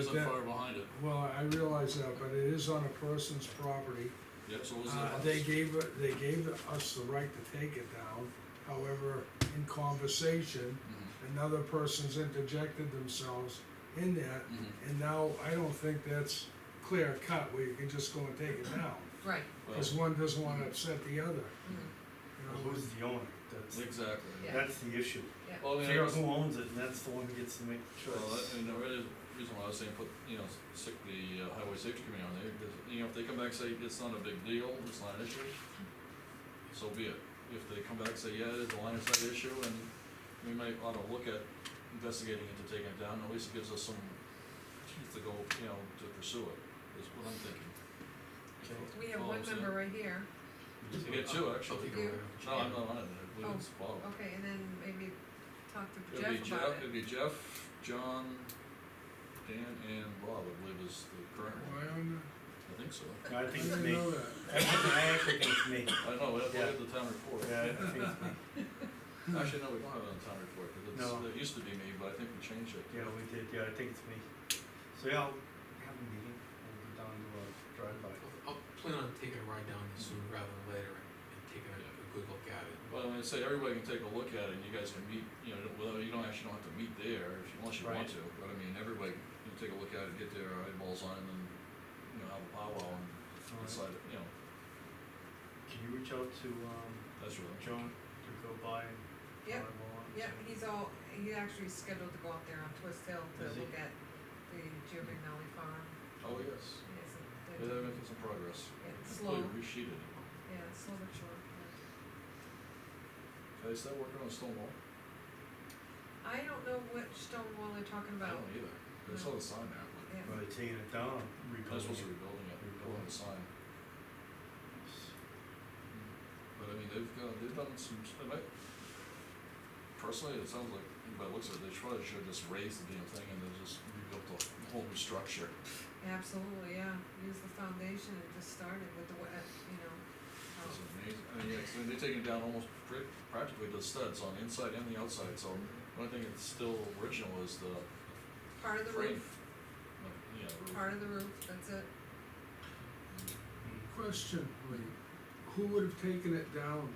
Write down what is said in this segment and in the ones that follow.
isn't that- far behind it. Well, I realize that, but it is on a person's property. Yeah, so was it? They gave us the right to take it down, however, in conversation, another person's interjected themselves in that, and now I don't think that's clear cut where you can just go and take it down, Right, cause one doesn't wanna upset the other. mhm, You Well, know, who's the owner? That's, Exactly. Yeah. that's the issue. yeah, Well, I mean, Figure I out guess, who owns it, and that's the one who gets to make the well, choice. and the reason why I was saying put, stick the highway safety committee on there, because, if they come back and say it's not a big deal, it's not an issue, so be it. If they come back and say, yeah, it is a line of sight issue, and we might ought to look at investigating into taking it down, at least it gives us some teeth to go, to pursue it, is what I'm thinking. Okay. we have Oh, one so- member right here, You get two, actually. You? No, I'm not on it, I believe it's Bob. okay, and then maybe talk to It'd be Jeff about it. It'd be Jeff, John, Dan, and Bob, I believe is the current one, why on I think so. No, I the, I think it's didn't me. know that. I actually think it's me. I know, we have to Yeah. look at the town report. Yeah, I think it's me. Actually, no, we don't have it on the town report, because No. it used to be me, but I think we changed it. Yeah, we did, yeah, I think it's me. So yeah, I'll have a meeting, we'll go down to a drive-by. I'll plan on taking a ride down sooner rather than later and taking a good look at it. Well, I say everybody can take a look at it, and you guys can meet, well, you don't actually have to meet there, unless you want Right. to, but I mean, everybody can take a look at it, get their eyeballs on it, and, have a powwow and Alright. decide, Can you reach out to, that's really. John to go by and Yep, drive along? yeah, he's actually scheduled to go out there on Twist Hill to Is he? look at the Giovignelli farm. Oh, yes, Yes, yeah, they're making some progress. yeah, it's Completely slow, resheeted it. yeah, it's slow but sure, Are they still working on the stone wall? I don't know which stone wall they're talking I about, don't either, I saw the sign there, but yeah, Are they taking it down, they're rebuilding supposed to it? rebuilding it, rebuilding the sign. But I mean, they've done some, personally, it sounds like, by the looks of it, they probably should have just raised the damn thing and then just rebuilt the whole new structure. absolutely, yeah, use the foundation and just started with the, how- It's amazing, I mean, yeah, 'cause they're taking down almost practically the studs on the inside and the outside, so the only thing that's still original is the part of the frame. roof, Roof. part of the roof, that's it. Question, Lee, who would have taken it down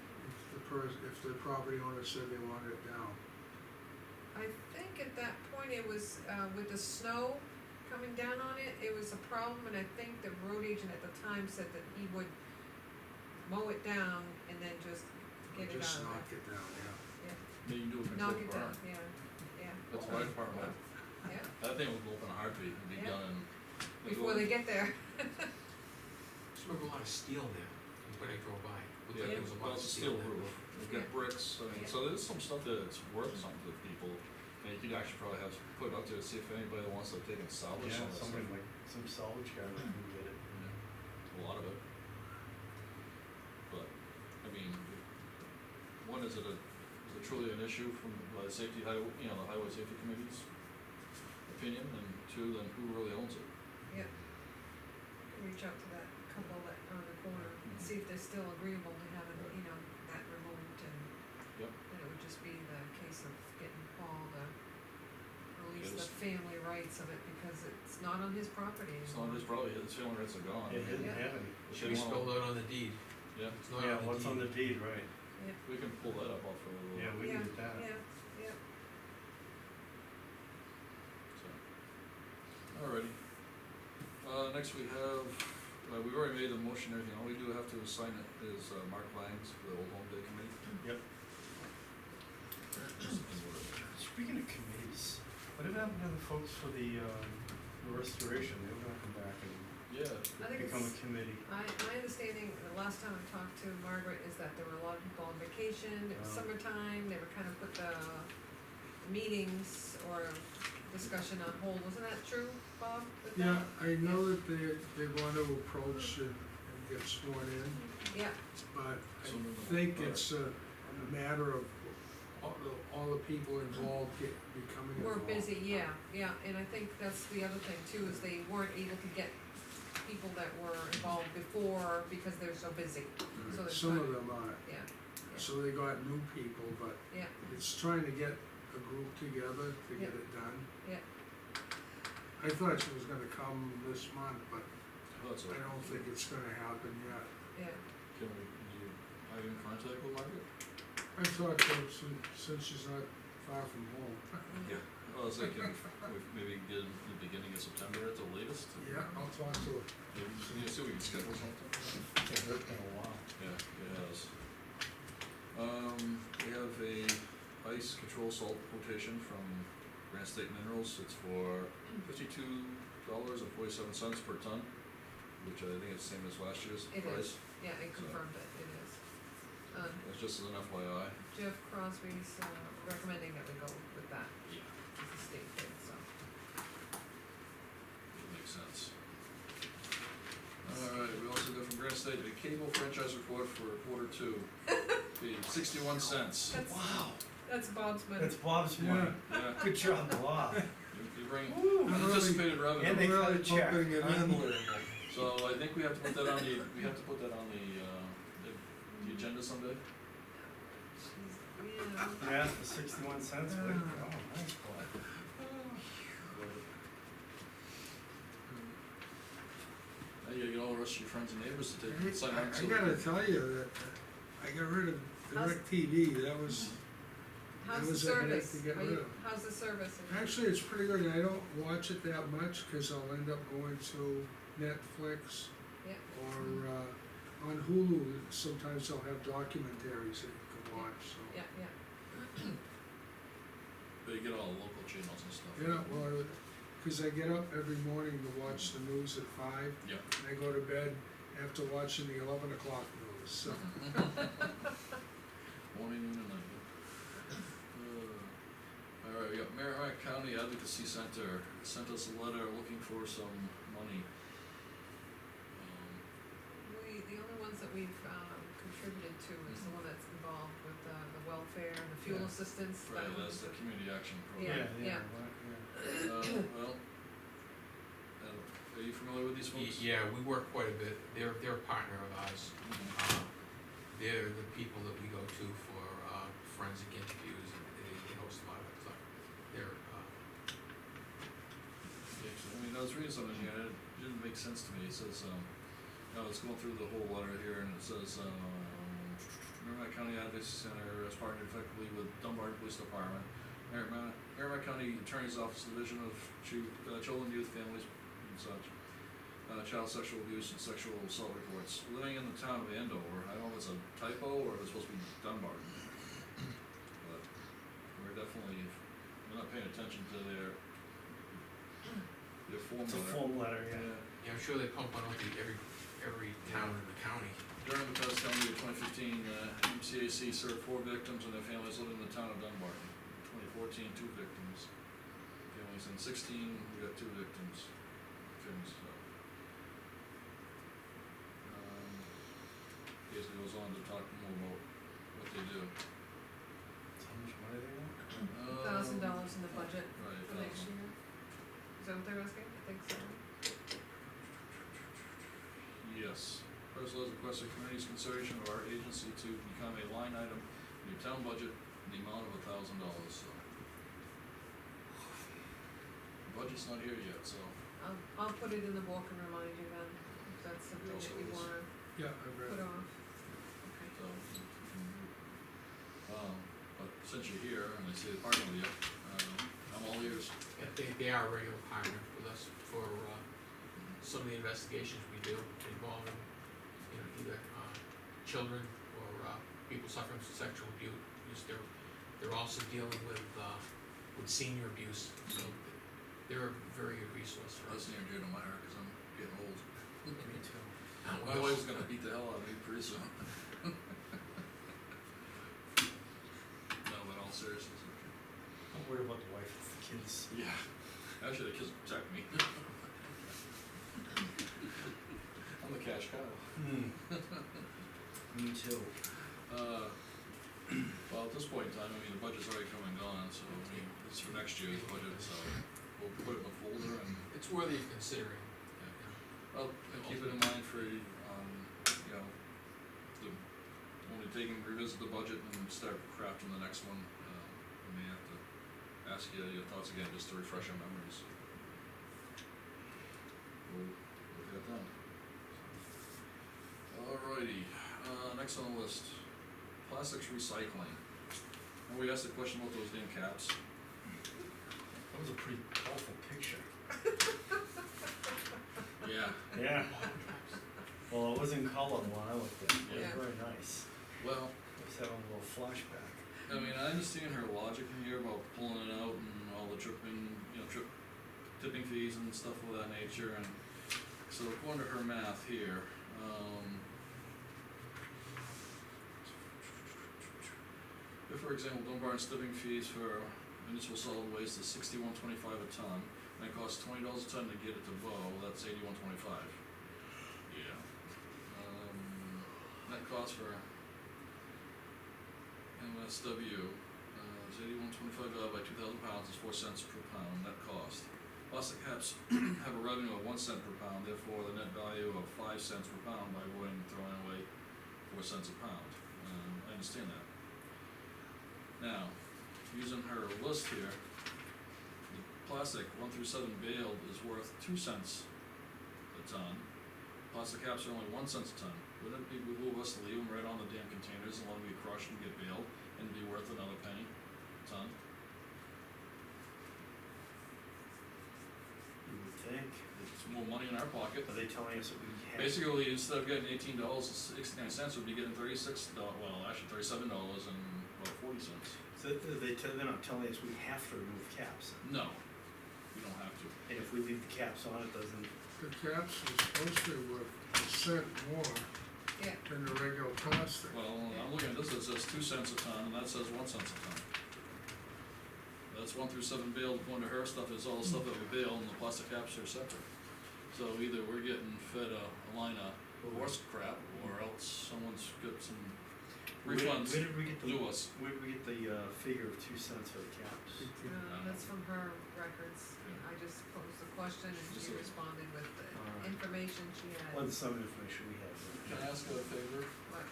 if the property owner said they wanted it down? I think at that point it was, with the snow coming down on it, it was a problem, and I think the road agent at the time said that he would mow it down and then just get it Just out knock of there. it down, yeah. Yeah, you can do a Knock controlled it burn. down, yeah, That's the right department. yeah, That thing will go up in a heartbeat and be Yeah. done in. before they get there. Just remember a lot of steel there, when I drove by. Looked like Yeah, there was a well, lot of it's a steel steel there. roof, we've got Yeah. bricks, I mean, Yeah. so there's some stuff that's worth something to people. And you could actually probably have, put it up there to see if anybody wants to take and salvage Yeah, some of that somebody stuff. like, some salvage guy that can get it. Yeah, a lot of it. But, I mean, one, is it truly an issue from the safety, the highway safety committee's opinion, and two, then who really owns it? Yeah. Reach out to that couple that are on the corner, and see if they're still agreeable to having, that removed, and Yep. then it would just be the case of getting Paul to release the Yes. family rights of it, because it's not on his property anymore. It's not, his probably, his family rights are gone. It didn't Yeah. have any. They Should be wanna- spelled out on the deed. Yeah, It's not Yeah, on the deed. what's on the deed, right? we can pull that up off for a little. Yeah, we Yeah, can get that. Yeah, So, alrighty. Next we have, we've already made the motion and everything, all we do have to sign it is, Mark Langs for the Old Home Day Committee. Yep. Speaking of committees, whatever happened to the folks for the restoration? They were gonna come back and Yeah, I think become a it's, committee. my understanding, the last time I talked to Margaret, is that there were a lot of people on vacation, it was Oh. summertime, they were kind of put the meetings or discussion on hold, wasn't that true, Bob? with Yeah, that? I know that they want to approach and get sworn in, Yeah, but So I then think the- it's a matter of all the people involved becoming we're involved. busy, yeah, and I think that's the other thing too, is they weren't able to get people that were involved before because they're so busy, so they're Some of trying- them aren't, yeah, so they got new people, but yeah, it's trying to get a group together to get it done. Yeah. I thought she was gonna come this month, but Oh, that's I okay. don't think it's gonna happen yet. Yeah, Can we, are you in contact with Margaret? I talked to her since she's not far from home. Yeah. Well, I was thinking, we maybe get in the beginning of September at the latest. Yeah, I'll talk to her. Maybe, yeah, see if we can schedule something. It's been a while. Yeah, it has. We have a ice control salt quotation from Granite State Minerals. It's for $52.47 per ton, which I think is the same as last year's It price. yeah, I confirmed it, it is. It's just as an FYI. Jeff Crosby's, recommending that we go with that, Yeah. as a state bid, so. It makes sense. Alright, we also got from Granite State, a cable franchise report for quarter two, paid 61 cents. That's- Wow, That's Bob's money. that's Bob's money. Yeah, Good job, Bob. you bring Woo. anticipated revenue. And they cut a Really check, pumping it in. unbelievable. So I think we have to put that on the, the agenda someday. Yeah. You asked for 61 cents, but, oh, nice, Bob. Now you gotta get all the rest of your friends and neighbors to take, sign on I to gotta it. tell you that I got rid of DirecTV, that was, How's the was a headache service? to get Are rid you, of. how's the service? actually, it's pretty good, I don't watch it that much, cause I'll end up going to Netflix Yeah, or, on Hulu, sometimes they'll have documentaries that you can watch, so. yeah, yeah. But you get all the local channels and stuff. Yeah, well, cause I get up every morning to watch the news at 5, Yep. and I go to bed after watching the 11 o'clock news, so. Morning, noon, and night. Alright, we got Merrimack County Advocacy Center sent us a letter looking for some money. The only ones that we've, contributed to is the one that's involved with, the welfare and the fuel Yeah. assistance. Right, that that's the was- community action Yeah, program. yeah. Well, are you familiar with these folks? Yeah, we work quite a bit, they're a partner of ours. Mhm. They're the people that we go to for, forensic interviews, and they host a lot of stuff. They're, Yeah, so, I mean, I was reading something here, and it didn't make sense to me, it says, it's going through the whole letter here, and it says, Merrimack County Advocacy Center has partnered effectively with Dunbarton Police Department, Merrimack County Attorney's Office Division of Children, Youth, Families, and such, child sexual abuse and sexual assault reports, living in the town of Andover. I don't know if it's a typo or if it's supposed to be Dunbarton. But we're definitely, we're not paying attention to their form It's a letter. full letter, yeah. yeah, I'm sure they pump one out to every town in the county. During the past calendar year 2015, MCAC served 4 victims and their families living in the town of Dunbarton. 2014, 2 victims. Families in 16, we got 2 victims. Families, so. Basically goes on to talk more about what they do. How much money they want? $1,000 in the budget Right, for next 1,000. year. Is that what they're asking? I think so. Yes. President has requested community's consideration of our agency to become a line item in your town budget in the amount of $1,000, so. The budget's not here yet, so. I'll put it in the book and remind you then, if that's something that Also you is. wanna Yeah, I read put it. off. Okay. So, but since you're here and I see the partner with you, I'm all ears. Yeah, they are a regular partner with us for, some of the investigations we do involving, either, children or, people suffering from sexual abuse. They're also dealing with senior abuse, so they're a very good resource for I was us. near Jane Meyer because I'm getting old. Me too. My wife's gonna beat the hell out of me pretty soon. No, in all seriousness. Don't worry about the wife, it's the kids. Yeah. Actually, the kids protect me. I'm the cash cow. Me too. Well, at this point in time, I mean, the budget's already come and gone, so, I mean, it's for next year's budget, so we'll put it in the folder and, It's worthy of considering. well, and keep it in mind for, when we take and revisit the budget and start crafting the next one, we may have to ask you your thoughts again, just to refresh our memories. next on the list, plastics recycling. And we asked a question about those damn caps. That was a pretty powerful picture. Yeah. Yeah. Well, it was in color when I looked at it, it Yeah. was very nice. Well, I was having a little flashback. I mean, I understand her logic in here about pulling it out and all the tipping fees and stuff of that nature, and so according to her math here, if, for example, Dunbarton's tipping fees for municipal solid waste is $61.25 a ton, and it costs $20 a ton to get it to Bow, that's $81.25. Yeah. Net cost for MSW is $81.25 divided by 2,000 pounds is 4 cents per pound net cost. Plastic caps have a revenue of 1 cent per pound, therefore the net value of 5 cents per pound by avoiding throwing away 4 cents a pound. I understand that. Now, using her list here, the plastic 1 through 7 baled is worth 2 cents a ton. Plastic caps are only 1 cent a ton. Wouldn't it be behoove us to leave them right on the damn containers and let them get crushed and get baled and be worth another penny a ton? You would think. It's more money in our pocket. Are they telling us that we have? Basically, instead of getting $18.69, we'd be getting $37 and about 40 cents. So they're not telling us we have to remove caps. No, we don't have to. And if we leave the caps on, it doesn't. The caps are supposed to be worth $1 more Yeah, than the regular plastic. Well, I'm looking at this, it says 2 cents a ton, and that says 1 cent a ton. That's 1 through 7 baled, according to her stuff, is all the stuff that we bail, and the plastic caps are separate. So either we're getting fed a line of horse crap, or else someone's got some refunds Where did we get to us. Where did we get the figure of 2 cents for the caps? that's from her records. I just posed the question and Just she a- responded with the Alright. information she Well, had. there's some information we have. Can I ask a favor? What?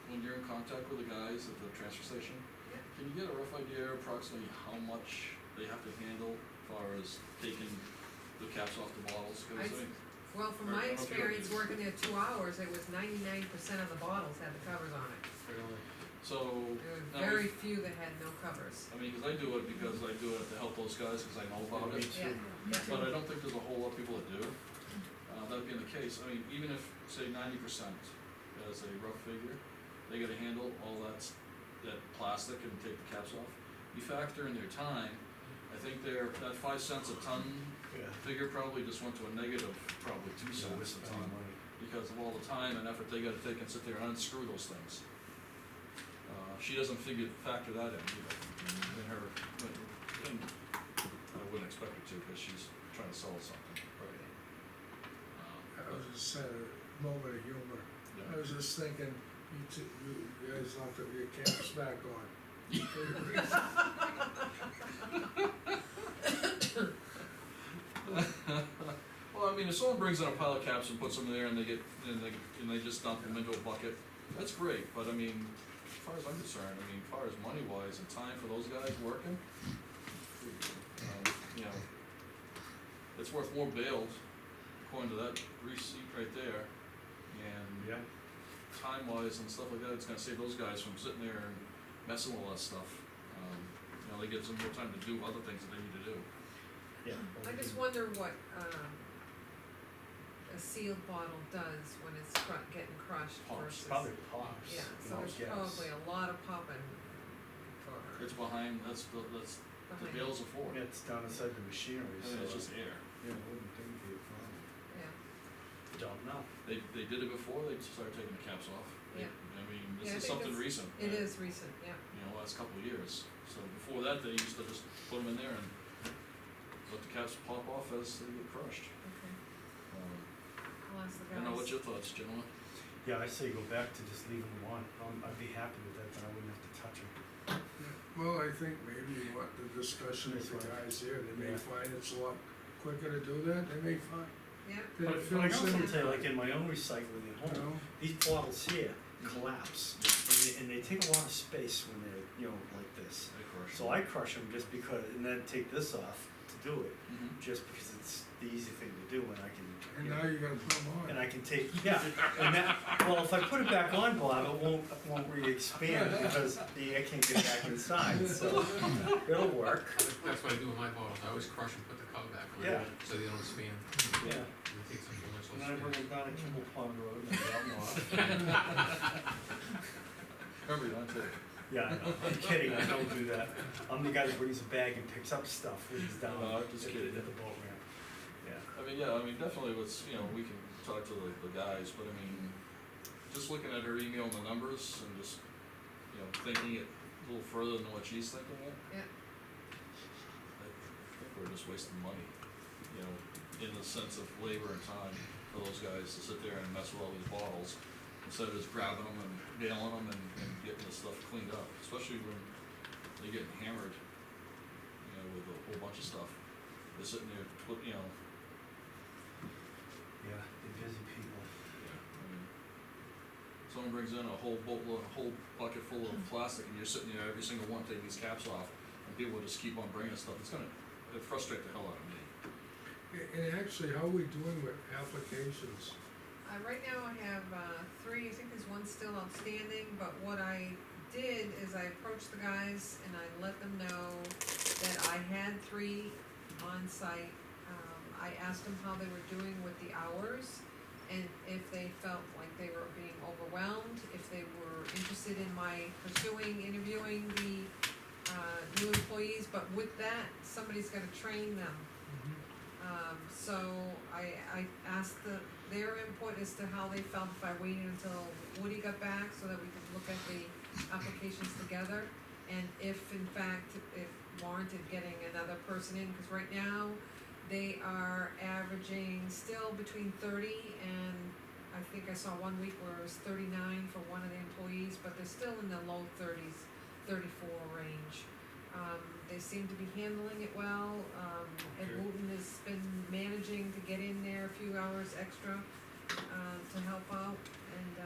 When you're in contact with the guys at the transfer station, Yeah. can you get a rough idea approximately how much they have to handle as far as taking the caps off the bottles? 'Cause I- Well, from Or I my don't know if you- experience working there 2 hours, it was 99% of the bottles had the covers on it. Really? So, There were now very if- few that had no covers. I mean, because I do it to help those guys, because I know about Me it, too. Yeah, yeah. but I don't think there's a whole lot of people that do. That being the case, I mean, even if, say, 90% as a rough figure, they gotta handle all that plastic and take the caps off. You factor in their time, I think that 5 cents a ton Yeah. figure probably just went to a negative, probably 2 So we're cents a spending ton, money. because of all the time and effort they gotta take and sit there and unscrew those things. She doesn't factor that in either, in her, and I wouldn't expect her to, because she's trying to sell us something. I was just saying, a moment of humor. I Yeah. was just thinking, you guys have to get your caps back on. Well, I mean, if someone brings in a pile of caps and puts them there and they just dump them into a bucket, that's great, but I mean, as far as I'm concerned, as far as money wise and time for those guys working, you know, it's worth more baled, according to that receipt right there, and Yeah. time wise and stuff like that, it's gonna save those guys from sitting there and messing with all that stuff. They get some more time to do other things that they need to do. Yeah. I just wonder what, a sealed bottle does when it's getting crushed Pops. versus. Probably pops. Yeah, you so know, there's gas. probably a lot of popping It's for, behind, that's the behind, bales are for. Yeah, it's down inside the machinery, I so. mean, it's just air. Yeah, it wouldn't think it'd be a problem. yeah, Don't know. They did it before, they started taking the caps off. Yeah. This Yeah, I is think something it's- recent. it is recent, yeah. Last couple of years. So before that, they used to just put them in there and let the caps pop off as they get crushed. Okay, Um, I'll ask the I don't know, what's guys. your thoughts, gentlemen? Yeah, I say go back to just leaving them on. I'd be happy with that, then I wouldn't have to touch them. Well, I think maybe what the discussion with the guys here, they may Yeah. find it's a lot quicker to do that, they may find. Yeah, that it But I fills also in, can tell you, like in my own recycling at you home, know? these bottles here collapse, and they take a lot of space when they're, like this. They crush. So I crush them just because, and then take this off to do it, Mhm. just because it's the easy thing to do, and I can. And you know, now you gotta put them And on. I can take, yeah, and that, well, if I put it back on, Bob, it won't re-expand because the air can't get back inside, so it'll work. That's what I do with my bottles, I always crush and put the cover back on, Yeah. so they don't expand. Yeah. It takes them too much, And so then I bring expand. them down to Kimball Pond Road and I drop them off. Remember, you don't take. Yeah, I know, I'm kidding, I don't do that. I'm the guy that brings a bag and picks up stuff when he's down No, I'm just at kidding. the boat ramp. Yeah. I mean, definitely what's, we can talk to the guys, but I mean, just looking at her email and the numbers and just, thinking it a little further than what she's thinking it. Yeah. I think we're just wasting money, in the sense of labor and time for those guys to sit there and mess with all these bottles, instead of just grabbing them and nailing them and getting the stuff cleaned up, especially when they're getting hammered, with a whole bunch of stuff. They're sitting there, Yeah, they're busy people. Someone brings in a whole bucket full of plastic and you're sitting there every single one taking these caps off, and people just keep on bringing stuff, it frustrate the hell out of me. And actually, how are we doing with applications? Right now I have, 3, I think there's one still outstanding, but what I did is I approached the guys and I let them know that I had 3 on site. I asked them how they were doing with the hours, and if they felt like they were being overwhelmed, if they were interested in my interviewing the, new employees, but with that, somebody's gotta train them. So I asked their input as to how they felt if I waited until Woody got back so that we could look at the applications together. And if in fact it warranted getting another person in, cause right now they are averaging still between 30 and I think I saw one week where it was 39 for one of the employees, but they're still in the low 30s, 34 range. They seem to be handling it well. Ed Okay. Wooten has been managing to get in there a few hours extra, to help out, and,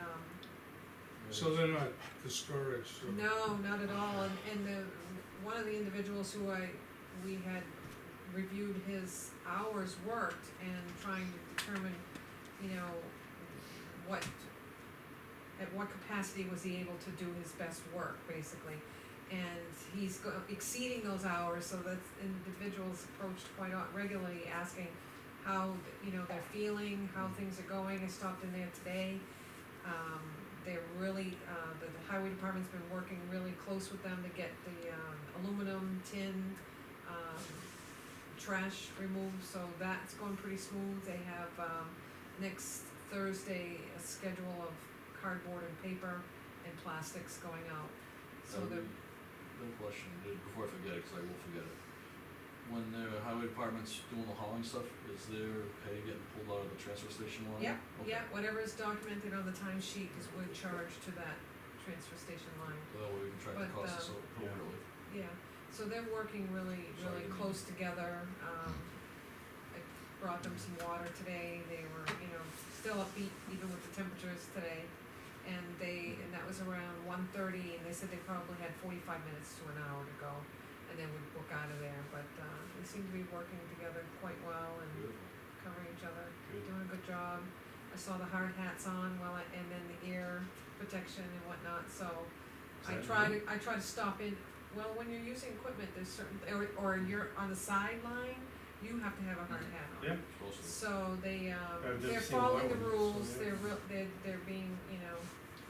So they're not discouraged? or- no, not at all, and one of the individuals who we had reviewed his hours worked and trying to determine, at what capacity was he able to do his best work, basically. And he's exceeding those hours, so that individuals approached quite regularly asking how, they're feeling, how things are going. I stopped in there today. They're really, the highway department's been working really close with them to get the, aluminum, tin, trash removed, so that's going pretty smooth. They have, next Thursday, a schedule of cardboard and paper and plastics going out. So they're, No question, before I forget it, cause I will forget it. When the highway department's doing the hauling stuff, is their pay getting pulled out of the transfer station line? yeah, Okay. yeah, whatever is documented on the timesheet is we're charged to that transfer station line. So that way we can track the But, costs appropriately. Yeah, so they're working really Sorry, didn't close together. I brought them some water today. They were, still upbeat even with the temperatures today. And that was around 1:30, and they said they probably had 45 minutes to an hour to go, and then we'd book out of there, but, they seem to be working together quite well and Beautiful. covering each other, Good. doing a good job. I saw the hard hats on and then the ear protection and whatnot, so I Is that try to stop in, well, when you're using equipment, there's certain, or you're on the sideline, you have to have a hard hat on. Yeah. Supposed to. So they're never seen following the one, so rules, yeah. they're being,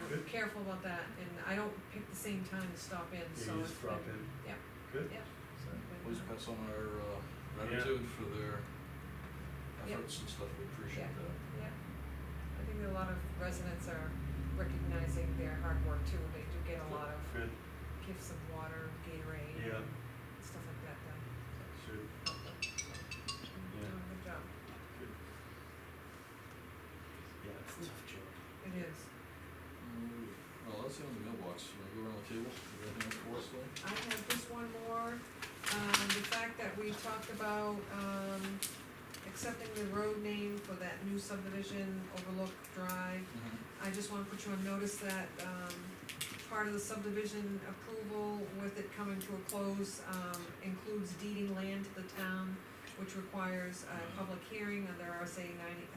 Good. careful about that, and I don't pick the same time to stop in, so You it's just drop been, in. yeah. Good. Yeah. So it's been, Please pass on our, gratitude for their Yep. efforts and stuff, we appreciate that. yeah, I think that a lot of residents are recognizing their hard work too, they do get a lot of Good. gifts of water, Gatorade, Yeah. stuff like that, Should. help them, so, Yeah. doing a good job, Good. Yeah, it's a tough job. it is. Well, that's the only mailbox, wanna go around the table, is there anything else for us, Lynn? I have just one more, the fact that we talked about, accepting the road name for that new subdivision, Overlook Drive. I just wanna put you on notice that, part of the subdivision approval with it coming to a close, includes deeding land to the town which requires a public hearing under RSA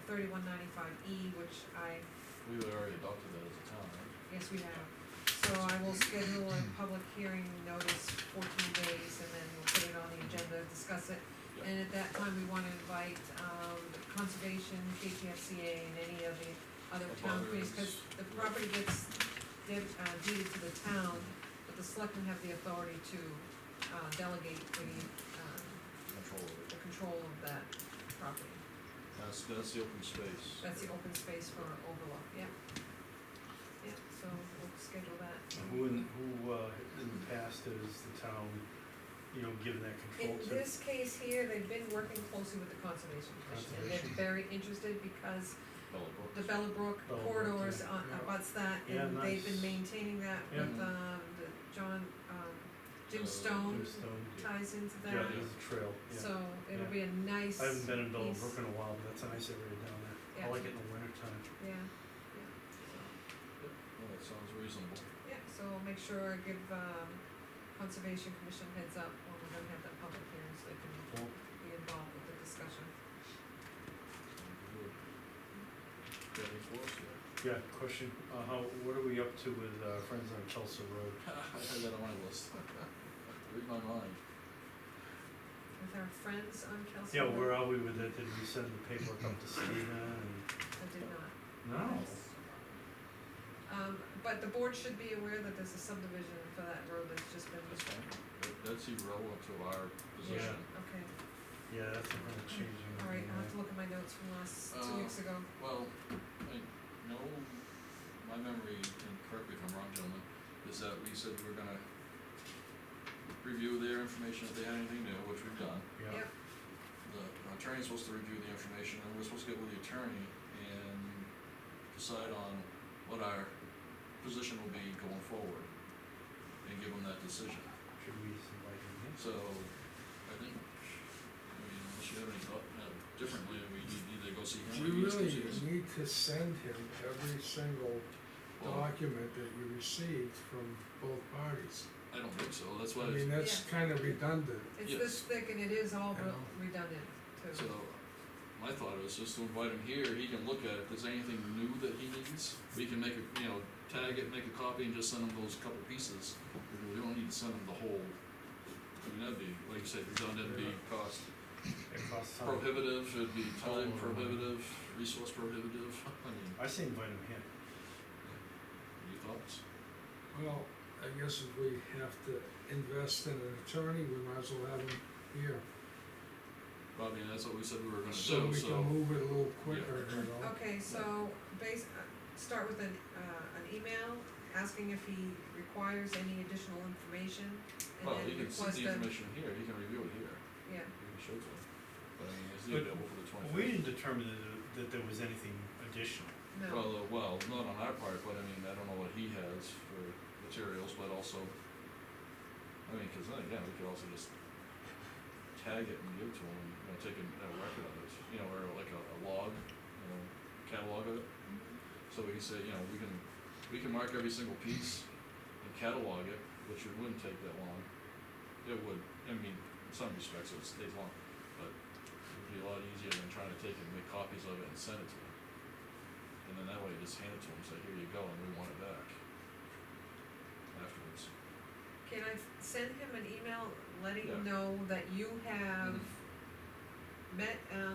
3195E, which We already adopted that as a town, right? yes, we have. So I will schedule a public hearing notice 14 days, and then we'll put it on the agenda, discuss it. Yep. And at that time, we wanna invite, conservation, KPFCA, and any of the other town committees, cause the property gets deeded to the town, but the selectmen have the authority to, delegate the, Control of it. the control of that property. That's the open space. That's the open space for overlook, yeah. Yeah, so we'll schedule that. Who in the past has the town, you know, given that control In to? this case here, they've been working closely with the Conservation Commission, and they're Conservation. very interested because Bella Brooks. the Bellabrook Bellabrook, corridors yeah. abuts that, Yeah, and they've been nice. maintaining that Yeah. with, the Jim Stone Stone. ties into Yeah, that, there's a trail, yeah. so it'll Yeah. be a nice. I haven't been in piece. Bellabrook in a while, but that's a nice area down there. Yeah. I like it in the winter time. Yeah, Well, that sounds reasonable. yeah, so we'll make sure, give, Conservation Commission heads up when we're gonna have that public hearing, so they can Cool. be involved with the discussion. Good. Got any for us yet? Yeah, question, what are we up to with, Friends on Kelso Road? I had that on my list. Read my mind. With our friends on Kelsey Yeah, Road. where are we with it? Did we send the paperwork up to Stephen and? I did not. No. But the board should be aware that there's a subdivision for that road that's just been. That's fine. That's irrelevant to our position. Okay, Yeah, that's not gonna change anything. all right, I'll have to right? look at my notes from last, 2 Uh, weeks ago. Well, I know, my memory, and correct me if I'm wrong, gentlemen, is that we said we were gonna review their information if they had anything new, which we've done. Yeah, Yep. The attorney's supposed to review the information, and we're supposed to get with the attorney and decide on what our position will be going forward, and give them that decision. should we invite him in? So, I think, unless you have any thought, differently, we need either go see him Do or you he just go really see us. need to send him every single Well, document that you received from both parties? I don't think so, that's I why, mean, that's kinda redundant. It's yes. this thick and it is all I know. redundant too. so, my thought is just to invite him here, he can look at it, if there's anything new that he needs, we can make a, tag it, make a copy, and just send him those couple pieces. We don't need to send him the whole, I mean, that'd be, like you said, redundant, it'd be cost It costs time. prohibitive, it'd be time Oh. prohibitive, resource prohibitive, I mean, I say invite him here. any thoughts? Well, I guess if we have to invest in an attorney, we might as well have him here. Well, I mean, that's what we said we were gonna So do, we so, can move it a little quicker, you know? Okay, so start with an email asking if he requires any additional information, and well, then he can see request the a, information here, he can review it here, yeah, he can show it to him. But I mean, is he But available for the 25th? We didn't determine that there was anything additional. no, Well, not on our part, but I mean, I don't know what he has for materials, but also, I mean, cause then again, we could also just tag it and give it to him, and, take a record of it, or like a log, catalog of it. So we can say, we can mark every single piece and catalog it, which it wouldn't take that long. It would, I mean, in some respects, it stays long, but it would be a lot easier than trying to take and make copies of it and send it to him. And then that way, you just hand it to him, say, here you go, and we want it back afterwards. can I send him an email letting him Yeah. know that you have Mhm. met Yeah.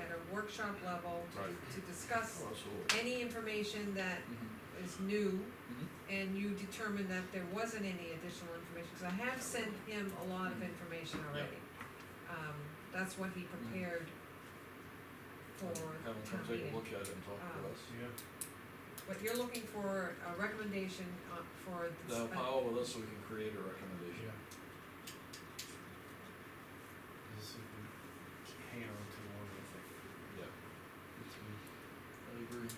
at a workshop level Right. to discuss Oh, absolutely. any information that Mhm. is new, Mhm. and you determined that there wasn't any additional information, cause I have sent him a lot of information already. That's what he prepared for Have him come town take a meeting. look at it and talk to us. Yeah. But you're looking for a recommendation for this. Now, power with us so we can create a recommendation. Yeah. This has been hanging on too long, I think. Yeah, It's- I agree.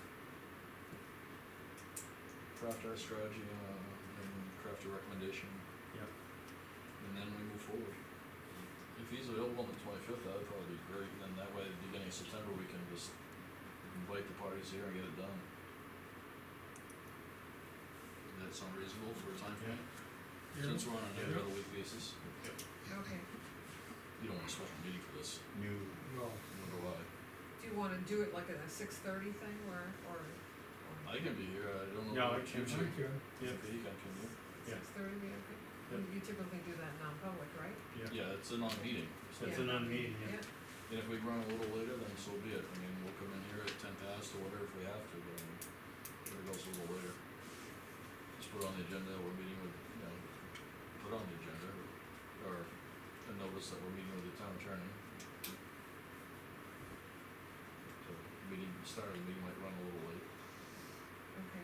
Craft our strategy, and craft a recommendation, Yeah. and then we move forward. If he's available on the 25th, that'd probably be great, then that way, at the beginning of September, we can just invite the parties here and get it done. Does that sound reasonable for a time frame? Yeah. Since we're on an every Yeah. other week basis? Okay, you don't want a special meeting for this, New, No, nor do I. Do you wanna do it like at a 6:30 thing, or? I can be here, I don't know. No, I about can. you, I Chief. can. yeah, Okay, you can you? Yeah. 6:30, be okay? Yep. You typically do that non-public, right? yeah, Yeah, it's a non-meeting, so, it's a non-meeting, yeah. and if we run a little later, then so be it, I mean, we'll come in here at 10 past or whatever if we have to, but, I mean, if it goes a little later. Just put on the agenda, we're meeting with, you know, put on the agenda, or a notice that we're meeting with the town attorney. So, meeting, start of the meeting might run a little late. Okay.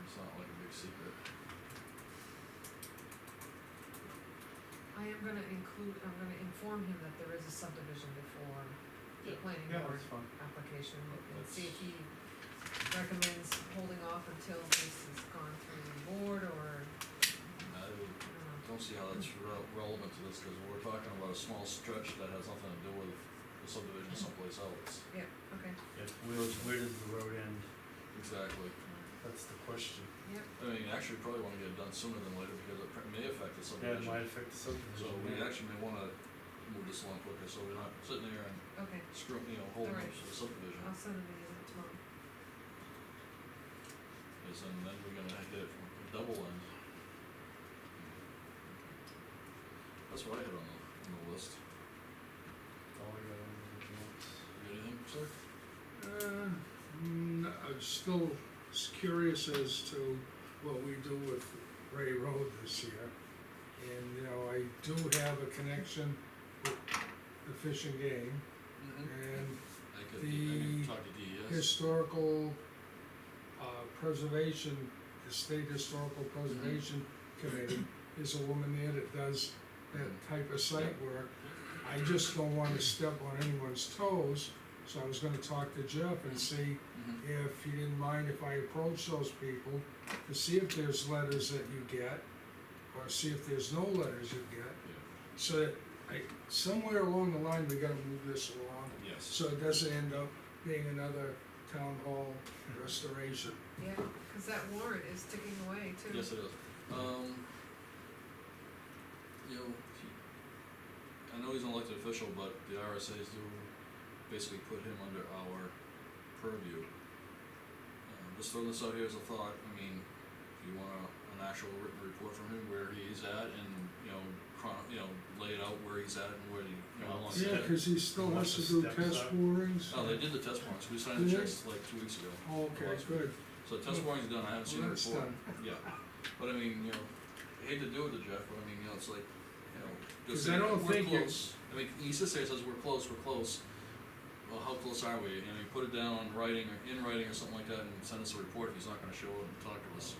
It's not like a big secret. I am gonna I'm gonna inform him that there is a subdivision before the Yeah. planning Yeah, board that's fine. application, and That's- see if he recommends holding off until this has gone through the board, or, I I don't know. don't see how that's relevant to this, cause we're talking about a small stretch that has nothing to do with the subdivision someplace else. Yeah, okay, Yeah, where does the road end? Exactly. That's the question. yep, I mean, actually, we probably wanna get it done sooner than later, because it may affect the Yeah, it subdivision. might affect the subdivision. So we yeah. actually may wanna move this along quicker, so we're not sitting there and okay, screwing, holding up Alright. the subdivision. I'll send him an email tomorrow. Cause then we're gonna get it from double end. That's what I had on the list. That's all I got on the notes. You got anything, sir? I'm still curious as to what we do with Ray Road this year. And, I do have a connection with the Fish and Game, and I could The talk to DES. Historical Preservation, the State Historical Preservation Committee, is a woman there that does that type of site work. I just don't wanna step on anyone's toes, so I was gonna talk to Jeff and see Mhm. if he didn't mind if I approach those people to see if there's letters that you get, or see if there's no letters you get, Yeah, so that somewhere along the line, we gotta move this along, yes. so it doesn't end up being another town hall restoration. Yeah, cause that warrant is ticking away too. Yes, it is. I know he's an elected official, but the RSA's do basically put him under our purview. Just throwing this out here as a thought, I mean, if you want an actual written report from him where he's at and, lay it out where he's at and where how long he's Yeah, at. cause he still has to do Steps test up. borings. No, they did the test warrants, we signed the Did they? checks like 2 weeks ago. Oh, okay, good. So the test warrant's done, I haven't seen Well, it that's before. done. Yeah, but I mean, I hate to do it to Jeff, but I mean, it's like, just 'Cause I don't we're think you- close. I mean, he sits there and says, we're close. Well, how close are we? You put it down on writing or in writing or something like that and send us a report if he's not gonna show up and talk to us.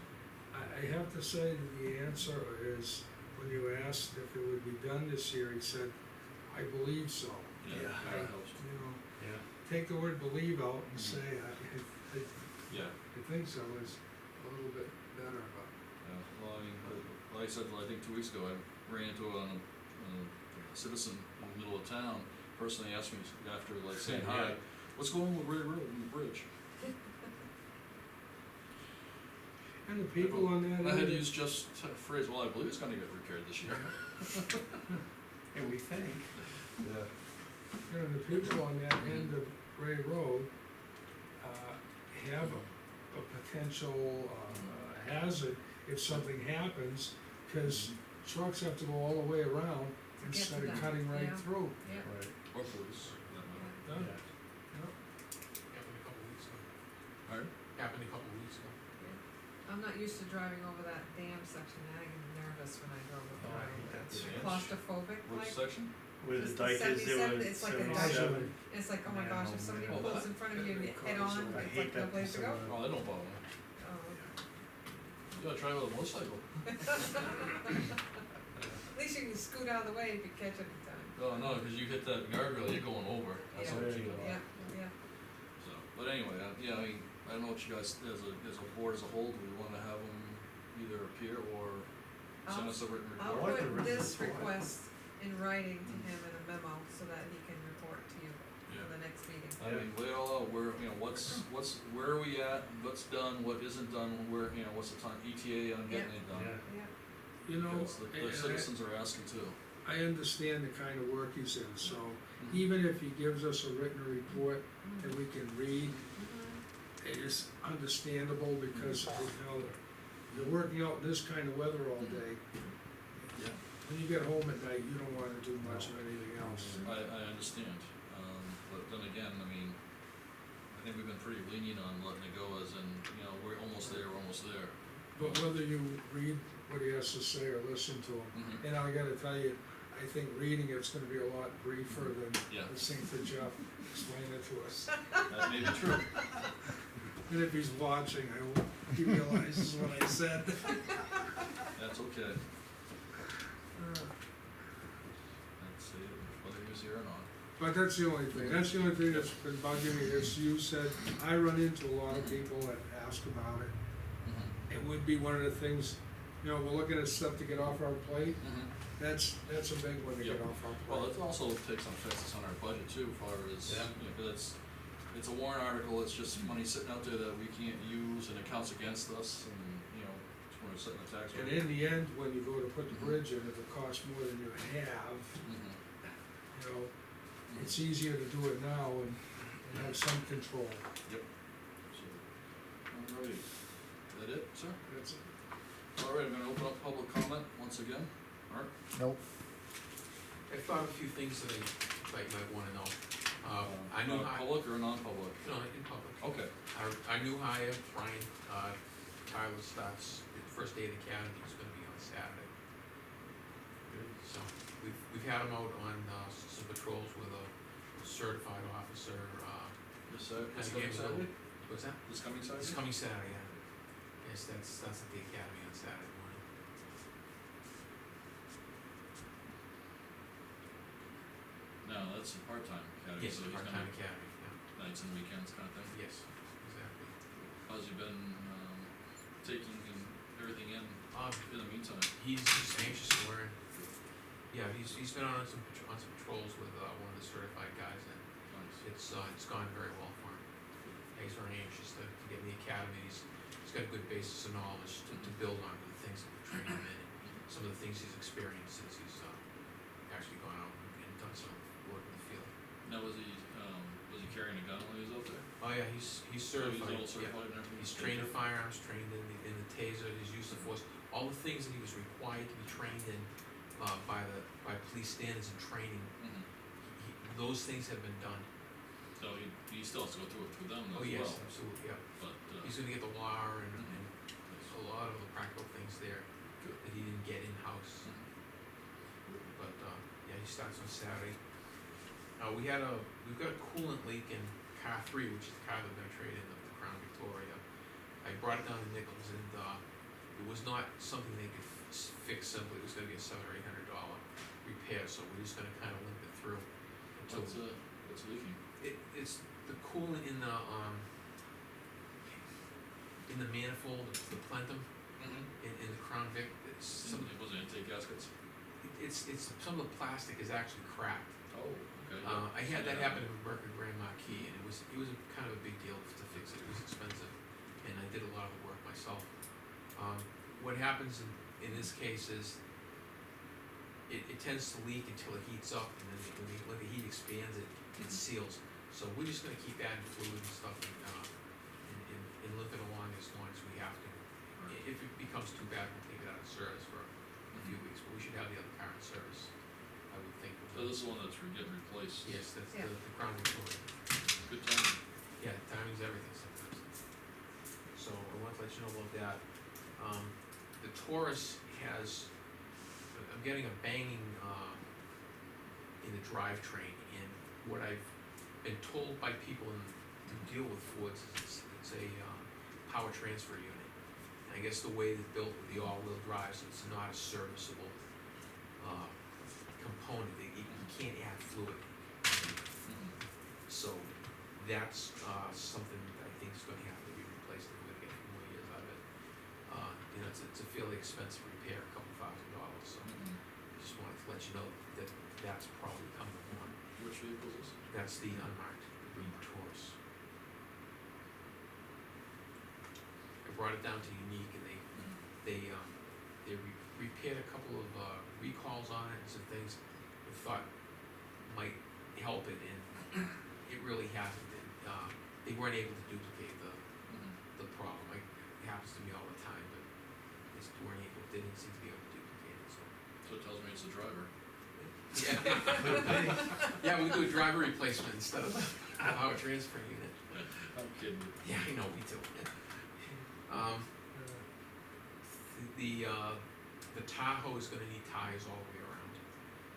I have to say that the answer is, when you asked if it would be done this year, he said, I believe so. Yeah. That helps. Yeah. Take the word believe out and Mhm. say, Yeah, I think so is a little bit better, but. yeah, well, I mean, like I said, I think 2 weeks ago, I ran into a citizen in the middle of town. Person they asked me after, like, saying hi, Yeah. what's going on with Ray Road and the bridge? And the people on that. I had to end- use just a phrase, well, I believe it's gonna get repaired this year. And we think. Yeah. The people on that end of Ray Road, have a potential, hazard if something happens, cause trucks have to go all the way around To get to instead of them, cutting right yeah. through. Yeah, Right. Or police, for that matter. Yeah. Happened a couple weeks ago. Alright. Happened a couple weeks ago. I'm not used to driving over that dam section, I get nervous when I go over Oh, I hate that It's section. claustrophobic, Which like, section? Where the Just dike is, there 77, was it's like a 77. it's like, oh my Man, gosh, oh if somebody man. pulls in front of you and you head on, I it's hate like no that place to go. piece of Oh, that don't bother me. Oh. You gotta try with a motorcycle. At least you can scoot out of the way if you catch it in time. Oh, no, cause you hit that guardrail, you're going over. That's Yeah. what you got. Yeah, yeah, So, but anyway, I mean, I don't know what you guys, as a board as a whole, do we wanna have them either appear or send us a written I'll report? like the put written this report. request in writing to him in a memo so that he can report to you Yeah. for the next meeting. I mean, lay it all out, where, where are we at, what's done, what isn't done, where, what's the time, ETA on getting it done? Yeah. Yeah, You know, because the citizens are asking too. I understand the kind of work he's in, so Mhm. even if he gives us a written report that we can read, Mhm. it is understandable because, you know, you're working out in this kind of weather all day. Yeah. When you get home at night, you don't wanna do much of anything else. I understand, but then again, I mean, I think we've been pretty lenient on letting it go, as in, you know, we're almost there, But whether you read what he has to say or listen to him, Mhm. and I gotta tell you, I think reading it's gonna be a lot briefer than Yeah. listening to Jeff explain it to us. That may be true. And if he's watching, I hope he realizes what I said. That's okay. Let's see whether he was here or not. But that's the only thing that's been bugging me, as you said, I run into a lot of people that ask about it. Mhm. It would be one of the things, you know, we're looking at stuff to get off our plate, Mhm. that's a big one to get Yep. off our Well, plate. it also takes some effects on our budget too, as far as, Yeah. you know, 'cause it's a warrant article, it's just money sitting out there that we can't use and it counts against us, and, you know, it's when we're setting the tax And rate. in the end, when you go to put the bridge in, if it costs more than you have, Mhm. you know, it's easier to do it now and have some control. Yep. So, alrighty, is that it, sir? That's it. Alright, I'm gonna open up public comment once again. Mark? Nope. I thought of a few things that I might wanna know. I knew Public or non-public? no, in public. Okay. Our new hire, Brian, Tyler starts, the first day of the academy is gonna be on Saturday. So, we've had him out on, some patrols with a certified officer, This Kinda coming gave me a little- Saturday? what's that? This coming Saturday? It's coming Saturday, yeah. Yes, that's at the academy on Saturday morning. No, that's a part-time academy, Yes, so he's part-time gonna, academy, yeah. nights and weekends kind of thing. Yes, exactly. How's he been, taking everything in the meantime? He's just anxious to learn. Yeah, he's been on some patrols with, one of the certified guys, and Nice. it's gone very well for him. Yeah, he's very anxious to get in the academy, he's got a good basis of knowledge to build on with the things that we're training him in, and some of the things he's experienced since he's, actually gone out and done some work in the field. Now, was he carrying a gun while he was out there? Oh yeah, he's So he's certified, all yeah. certified and everything? He's trained in firearms, trained in the taser, his use of force, all the things that he was required to be trained in, by police standards and training, Mhm. those things have been done. So he still has to go through it with them Oh, as yes, well, absolutely, yeah. but, He's gonna get the law and Mhm. a lot of the practical things there Good. that he didn't get in-house. Mhm. But, yeah, he starts on Saturday. We've got a coolant leak in car 3, which is the car that we're gonna trade in, the Crown Victoria. I brought it down to Nichols, and, it was not something they could fix simply, it was gonna be a $700 or $800 repair, so we're just gonna kinda limp it through until. What's leaking? It's the coolant in the manifold, the plenum, in the Crown Vic, Was it intake gaskets? it's some of the plastic is actually cracked. Oh, okay. I had that happen in Mercury Grand Marquis, and it was a kind of a big deal to fix it, it was expensive, and I did a lot of the work myself. What happens in this case is, it tends to leak until it heats up, and then when the heat expands it, it seals. So we're just gonna keep adding fluid and stuff, and limp it along as long as we have to. If it becomes too bad, we'll take it out of service for a few weeks, but we should have the other car in service, I would think. So this is one that's getting replaced? Yes, that's Yeah. the Crown Victoria. Good timing. Yeah, timing's everything sometimes. So I want to let you know about that. The Taurus I'm getting a banging, in the drivetrain, and what I've been told by people who deal with Fords is it's a, power transfer unit. And I guess the way it's built with the all-wheel drive, so it's not a serviceable, component, you can't add fluid. Mhm. So that's, something that I think is gonna have to be replaced, if we're gonna get a few more years out of it. It's a fairly expensive repair, a couple $1,000, so Mhm. just wanted to let you know that that's probably coming along. Which vehicle is this? That's the unmarked green Taurus. I brought it down to Unique, and they repaired a couple of, recalls on it and some things we thought might help it, and it really hasn't. They weren't able to duplicate the problem. Like, it happens to me all the time, but they just didn't seem to be able to duplicate it, so. So it tells me it's the driver. Yeah. Yeah, we do a driver replacement instead of a power transfer unit. I'm kidding. Yeah, I know, me too. The Tahoe is gonna need tires all the way around,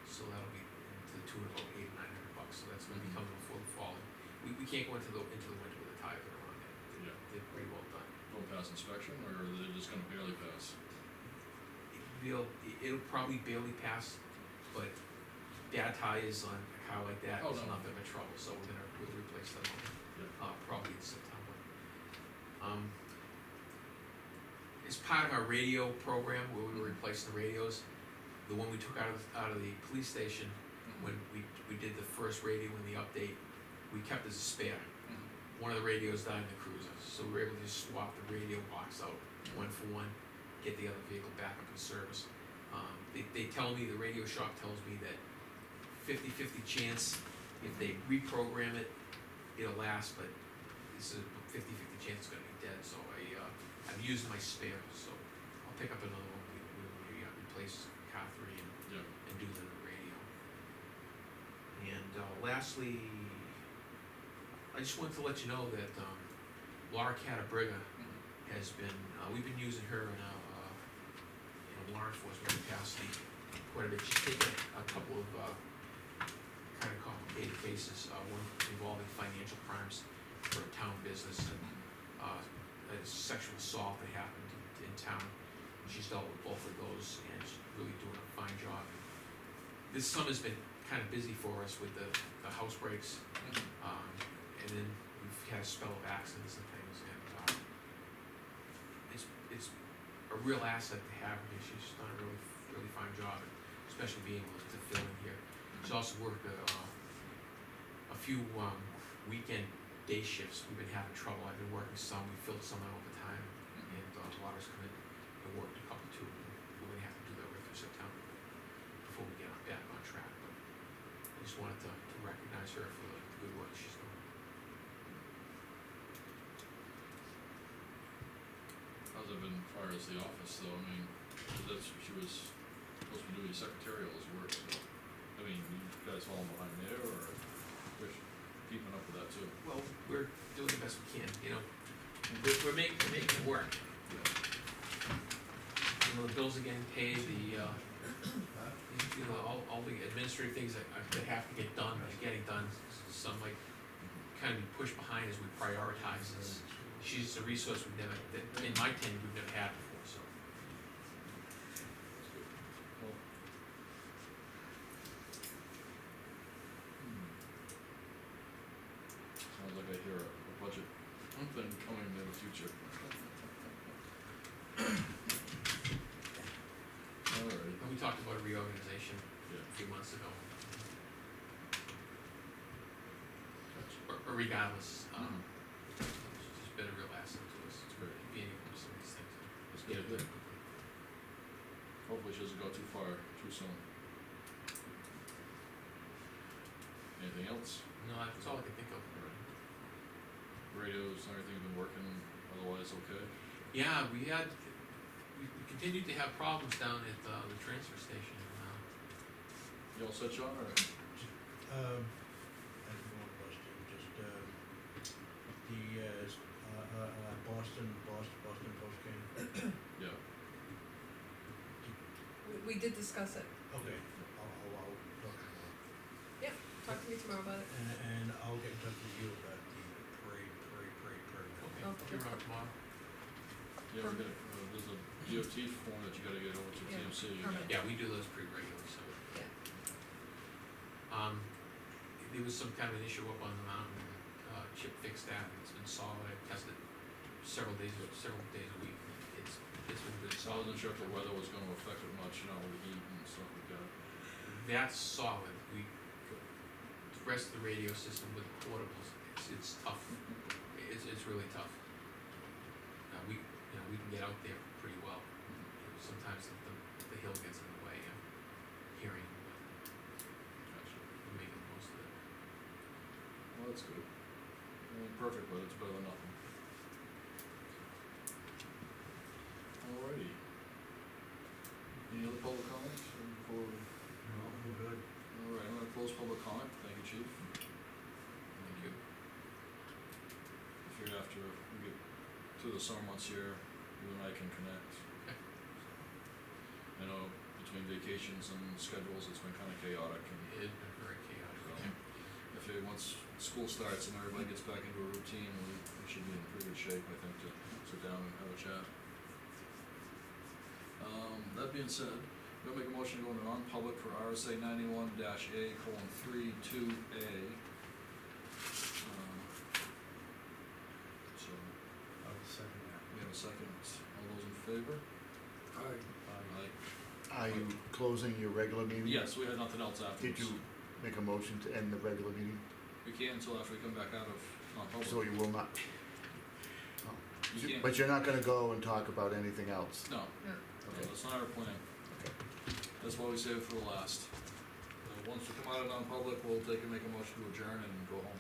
so that'll be to the tune of about $800-900, so that's gonna be coming before the fall. We can't go into the winter with the tires that are on there. Yeah. They're pretty well done. Don't pass inspection, or are they just gonna barely pass? It'll probably barely pass, but bad tires on a car like that Oh, is no. nothing but trouble, so we'll replace them, probably in September. As part of our radio program, where we were replacing the radios, the one we took out of the police station, when we did the first radio in the update, we kept as a spare. One of the radios died in the cruiser, so we were able to just swap the radio box out, one for one, get the other vehicle back up in service. They tell me, the radio shop tells me that 50-50 chance, if they reprogram it, it'll last, but this is a 50-50 chance it's gonna be dead, so I've used my spare, so I'll pick up another one, we replace car 3 and do the radio. And lastly, I just wanted to let you know that Laura Catabriga has been, we've been using her in law enforcement capacity quite a bit. She's taken a couple of kind of complicated cases, one involving financial crimes for a town business, and a sexual assault that happened in town. She's dealt with both of those, and she's really doing a fine job. This summer's been kind of busy for us with the house breaks, and then we've had a spell of accidents and things, and it's a real asset to have her. She's done a really fine job, especially being able to fill in here. She's also worked a few weekend day shifts. We've been having trouble. I've been working some, we filled some out over time, and Laura's come in and worked a couple too. We're gonna have to do that right through September before we get back on track, but I just wanted to recognize her for the good work she's doing. How's it been as far as the office though? I mean, she was supposed to be doing secretarial work, so, I mean, you guys falling behind there, or just keeping up with that too? Well, we're doing the best we can, you know. We're making it work. You know, the bills are getting paid, all the administrative things that have to get done are getting done. Some like kind of be pushed behind as we prioritize this. She's a resource we've never, that in my tenure, we've never had before, so. Well, sounds like I hear a budget thing coming in the future. Alright, And we talked about a reorganization yeah, a few months ago. gotcha. Or regardless, she's been a real asset to us. That's great. Being able to do some of these things. That's Get it good. done quickly. Hopefully she doesn't go too far, too soon. Anything else? No, that's all I can think of. Radios and everything been working otherwise okay? Yeah, we continued to have problems down at the transfer station. You all set, John, or? I have one question, just, the, Boston Post came. Yeah. We did discuss it. Okay, I'll talk tomorrow. Talk to me tomorrow about it. And I'll get in touch with you about the parade permit. Okay, Okay. you're around tomorrow. Yeah, we got, there's a DOT form that you gotta get over to Yeah, TMC. permit. Yeah, we do those pretty regularly, so. Yeah. There was some kind of an issue up on the mountain, Chip fixed that, and it's been solid. I tested several days a week. It's been good, So I solid. wasn't sure if the weather was gonna affect it much, you know, with the heat and stuff like that. That's solid. The rest of the radio system with the portables, it's tough. It's really tough. We can get out there pretty well. Sometimes the the hill gets in the way of hearing, but Gotcha. we're making the most of it. Well, that's good. Perfect, but it's better than nothing. Alrighty. Any other public comments before? No, we're good. Alright, I'm gonna close public comment, thank you, chief. Thank you. I figured after we get through the summer months here, you and I can connect. Okay. I know between vacations and schedules, it's been kinda chaotic, and It has been very chaotic. so, if it, once school starts and everybody gets back into a routine, we should be in pretty good shape, I think, to sit down and have a chat. That being said, we'll make a motion to go into non-public for RSA 91-A:32A. So, I will second that. we have a second, all those in favor? Aye. Aye. Are you closing your regular meeting? Yes, we had nothing else afterwards. Did you make a motion to end the regular meeting? We can't until after we come back out of non-public. So you will not? You can't- But you're not gonna go and talk about anything else? No, No. Okay. that's not our plan. Okay. That's why we save it for the last. Once we come out of non-public, we'll take and make a motion to adjourn and go home.